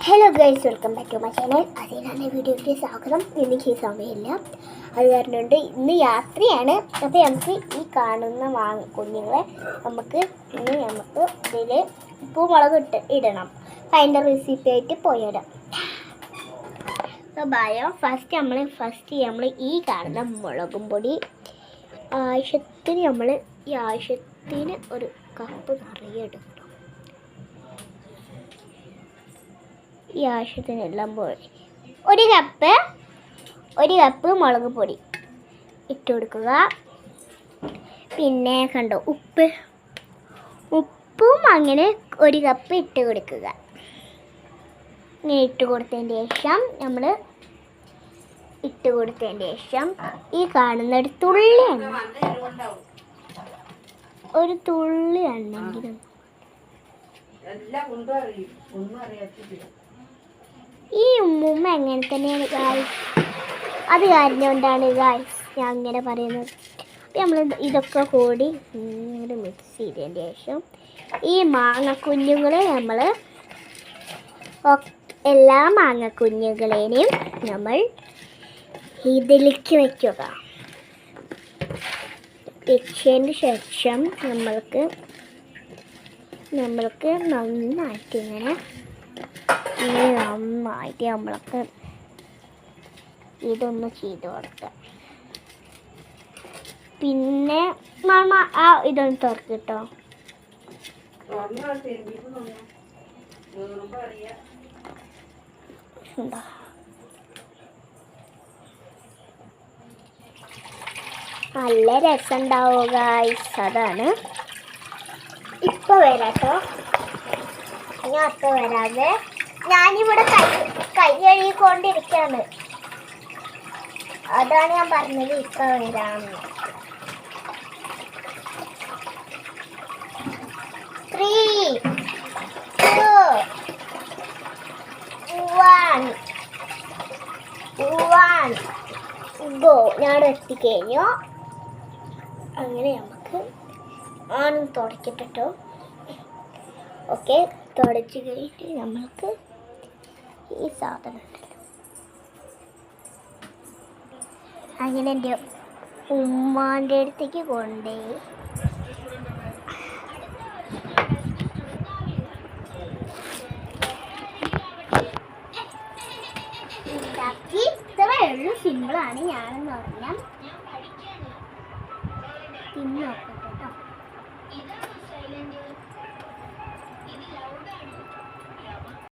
Hello guys, welcome back to my channel. അതിനാണ് വീഡിയോയ്ക്ക് സ്വാഗതം. എനിക്ക് സമയമില്ല, അത് കാരണമുണ്ട് ഇന്ന് യാത്രയാണ്. അപ്പോൾ നമുക്ക് ഈ കാണുന്ന കുഞ്ഞുങ്ങളെ നമുക്ക് ഇതിൽ ഉപ്പും മുളകും ഇടണം. അപ്പം അതിൻ്റെ റെസിപ്പി ആയിട്ട് പോയിടാം. അപ്പോൾ ഫസ്റ്റ് നമ്മൾ ഈ കാണുന്ന മുളകും പൊടി ആവശ്യത്തിന് ഒരു കപ്പ് നിറയെ ഇടും. ഈ ആവശ്യത്തിനെല്ലാം പോയി ഒരു കപ്പ് മുളക് പൊടി ഇട്ട് കൊടുക്കുക. പിന്നെ കണ്ടോ ഉപ്പും അങ്ങനെ ഒരു കപ്പ് ഇട്ട് കൊടുക്കുക. ഇങ്ങനെ ഇട്ട് കൊടുത്തതിന് ശേഷം ഈ കാണുന്ന ഒരു തുള്ളി എണ്ണെങ്കിലും ഈ ഉമ്മ എങ്ങനെ തന്നെയാണ് ഗായ്സ്. അത് കാരണം കൊണ്ടാണ് ഗായ്സ് ഞാൻ അങ്ങനെ പറയുന്നത്. നമ്മൾ ഇതൊക്കെ കൂടി ഇങ്ങനെ മിക്സ് ചെയ്തതിന് ശേഷം ഈ മാങ്ങക്കുഞ്ഞുങ്ങളെ എല്ലാ മാങ്ങക്കുഞ്ഞുങ്ങളെയും നമ്മൾ ഇതിലേക്ക് വയ്ക്കുക. വെച്ചതിന് ശേഷം നമ്മൾക്ക് നന്നായിട്ട് നമ്മൾക്ക് ഇതൊന്ന് ചെയ്ത് കൊടുക്കാം. പിന്നെ ഇതൊന്ന് തുറക്കിട്ടോ. നല്ല രസമുണ്ടാവും ഗായ്സ്. അതാണ് ഇപ്പൊ വരാട്ടോ. ഞാൻ അപ്പൊ വരാതെ ഞാനിവിടെ കൈ കഴുകിക്കൊണ്ടിരിക്കുകയാണ്. അതാണ് ഞാൻ പറഞ്ഞത് ഇപ്പൊ വരാമെന്ന്. 3, 2, 1 ഗോ. ഞാൻ എത്തിക്കഴിഞ്ഞു. അങ്ങനെ നമുക്ക് ആണും തുടക്കിട്ടോ. ഓക്കെ, തുടച്ച് കഴിഞ്ഞിട്ട് നമ്മൾക്ക് ഈ സാധനം ഉണ്ടല്ലോ, അങ്ങനെ എൻ്റെ ഉമ്മാൻ്റെ അടുത്തേക്ക് കൊണ്ടുപോയി ഉണ്ടാക്കി. ഇത്രയേ ഉള്ളൂ, സിമ്പിളാണ്. ഞാനെന്ന് പറഞ്ഞാൽ തിന്നോ.